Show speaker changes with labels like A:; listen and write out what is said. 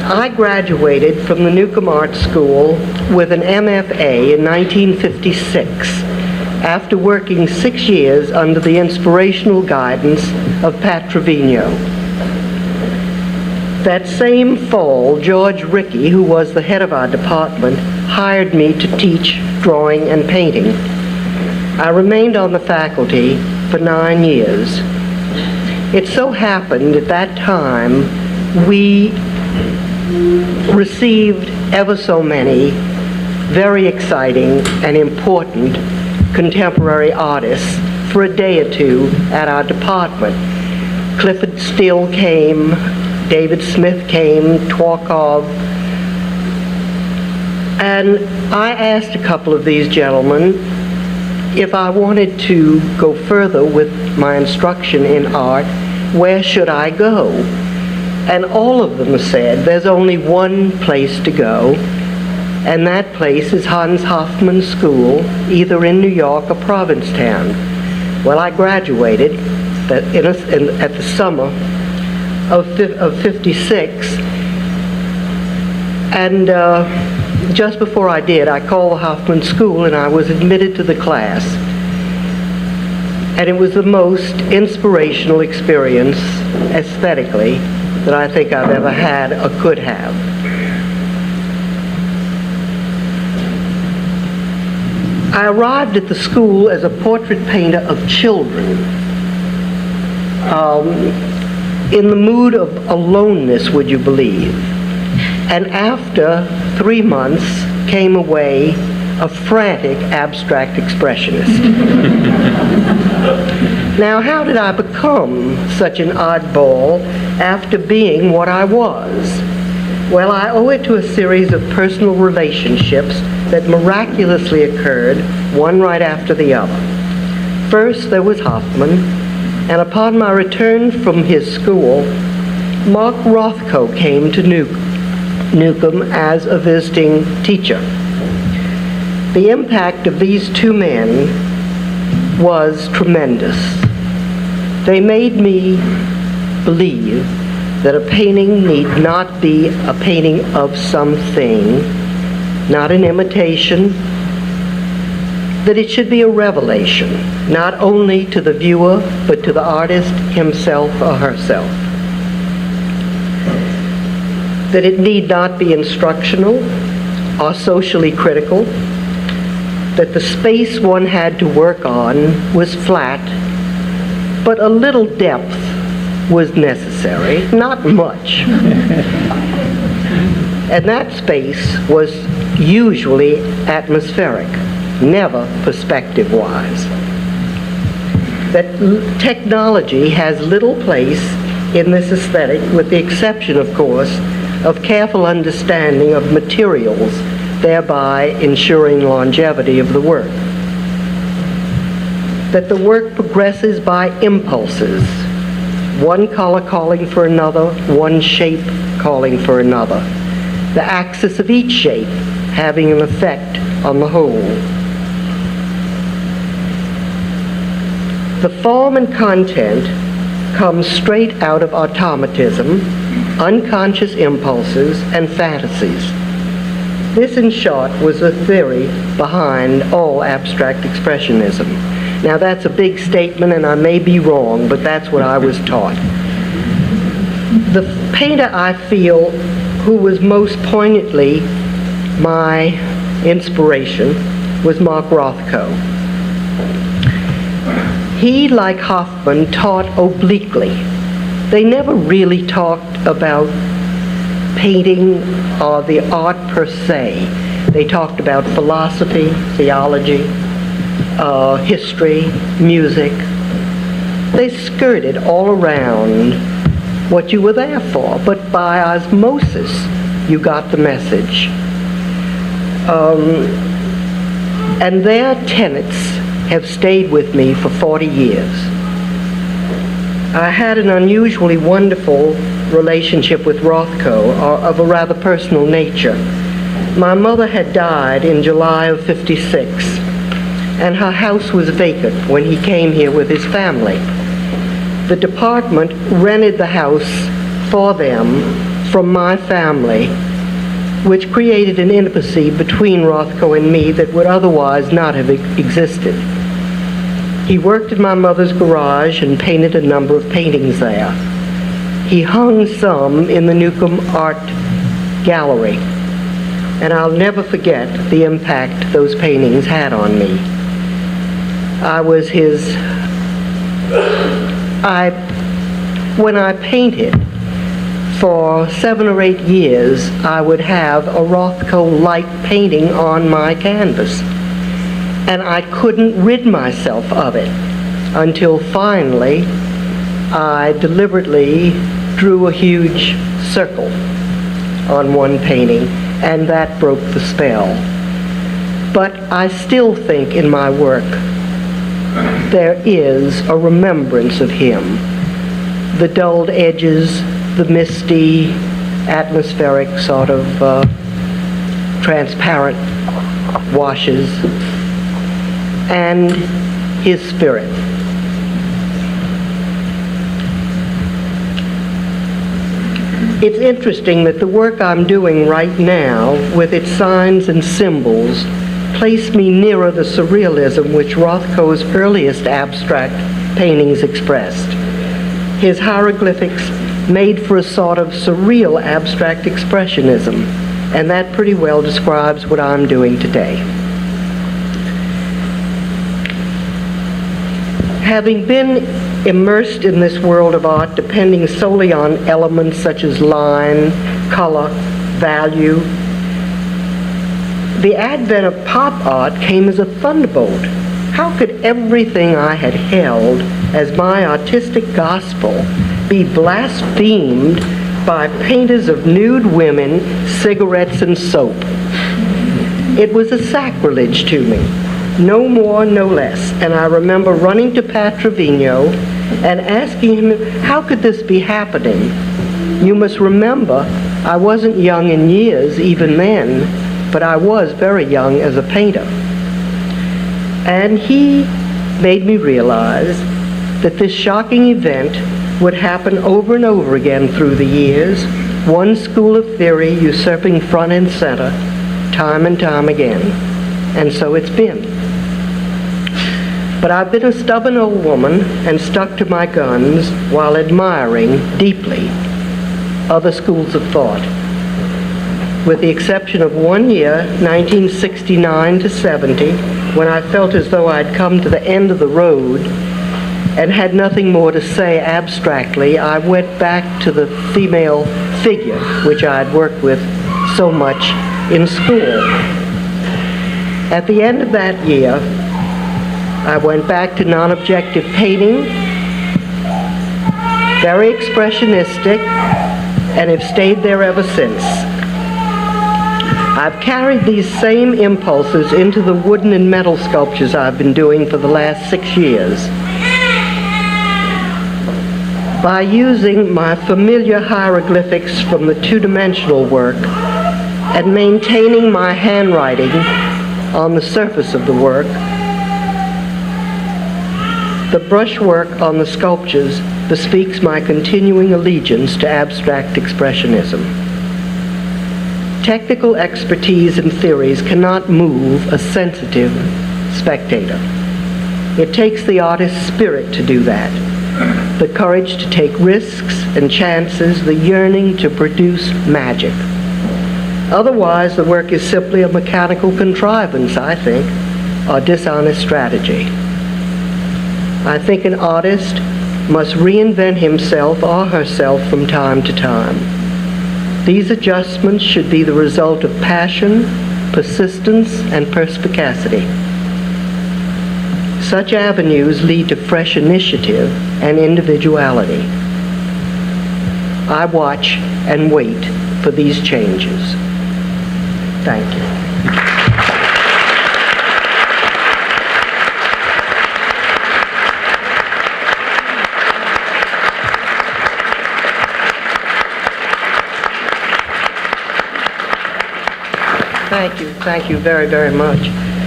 A: I graduated from the Newcomb Art School with an MFA in 1956 after working 6 years under the inspirational guidance of Pat Trevino. That same fall, George Rickey, who was the head of our department, hired me to teach drawing and painting. I remained on the faculty for 9 years. It so happened at that time we received ever so many very exciting and important contemporary artists for a day or two at our department. Clifford Still came, David Smith came, Twarkov, and I asked a couple of these gentlemen if I wanted to go further with my instruction in art, where should I go? And all of them said, there's only one place to go, and that place is Hans Hofmann School, either in New York or Provincetown. Well, I graduated at the summer of 56, and just before I did, I called the Hofmann School and I was admitted to the class. And it was the most inspirational experience, aesthetically, that I think I've ever had or could have. I arrived at the school as a portrait painter of children, in the mood of aloneness, would you believe? And after 3 months came away a frantic abstract expressionist. Now, how did I become such an oddball after being what I was? Well, I owe it to a series of personal relationships that miraculously occurred, one right after the other. First, there was Hoffman, and upon my return from his school, Mark Rothko came to Newcomb as a visiting teacher. The impact of these two men was tremendous. They made me believe that a painting need not be a painting of something, not an imitation, that it should be a revelation, not only to the viewer, but to the artist himself or herself. That it need not be instructional or socially critical, that the space one had to work on was flat, but a little depth was necessary, not much. And that space was usually atmospheric, never perspective-wise. That technology has little place in this aesthetic, with the exception, of course, of careful understanding of materials, thereby ensuring longevity of the work. That the work progresses by impulses, one color calling for another, one shape calling for another, the axis of each shape having an effect on the whole. The form and content comes straight out of automatism, unconscious impulses, and fantasies. This, in short, was the theory behind all abstract expressionism. Now, that's a big statement, and I may be wrong, but that's what I was taught. The painter I feel who was most poignantly my inspiration was Mark Rothko. He, like Hoffman, taught obliquely. They never really talked about painting or the art per se. They talked about philosophy, theology, history, music. They skirted all around what you were there for, but by osmosis, you got the message. And their tenets have stayed with me for 40 years. I had an unusually wonderful relationship with Rothko, of a rather personal nature. My mother had died in July of '56, and her house was vacant when he came here with his family. The department rented the house for them from my family, which created an intimacy between Rothko and me that would otherwise not have existed. He worked in my mother's garage and painted a number of paintings there. He hung some in the Newcomb Art Gallery, and I'll never forget the impact those paintings had on me. When I painted, for 7 or 8 years, I would have a Rothko-like painting on my canvas, and I couldn't rid myself of it until finally I deliberately drew a huge circle on one painting, and that broke the spell. But I still think in my work there is a remembrance of him. The dulled edges, the misty, atmospheric sort of transparent washes, and his spirit. It's interesting that the work I'm doing right now, with its signs and symbols, place me nearer the surrealism which Rothko's earliest abstract paintings expressed. His hieroglyphics made for a sort of surreal abstract expressionism, and that pretty well describes what I'm doing today. Having been immersed in this world of art, depending solely on elements such as line, color, value, the advent of pop art came as a thunderbolt. How could everything I had held as my artistic gospel be blasphemed by painters of nude women, cigarettes, and soap? It was a sacrilege to me, no more, no less. And I remember running to Pat Trevino and asking him, how could this be happening? You must remember, I wasn't young in years even then, but I was very young as a painter. And he made me realize that this shocking event would happen over and over again through the years, one school of theory usurping front and center, time and time again. And so it's been. But I've been a stubborn old woman and stuck to my guns while admiring deeply other schools of thought. With the exception of one year, 1969 to 70, when I felt as though I'd come to the end of the road and had nothing more to say abstractly, I went back to the female figure which I'd worked with so much in school. At the end of that year, I went back to non-objective painting, very expressionistic, and have stayed there ever since. I've carried these same impulses into the wooden and metal sculptures I've been doing for the last 6 years. By using my familiar hieroglyphics from the two-dimensional work and maintaining my handwriting on the surface of the work, the brushwork on the sculptures bespeaks my continuing allegiance to abstract expressionism. Technical expertise and theories cannot move a sensitive spectator. It takes the artist's spirit to do that, the courage to take risks and chances, the yearning to produce magic. Otherwise, the work is simply a mechanical contrivance, I think, or dishonest strategy. I think an artist must reinvent himself or herself from time to time. These adjustments should be the result of passion, persistence, and perspicacity. Such avenues lead to fresh initiative and individuality. I watch and wait for these changes. Thank you. Thank you very, very much.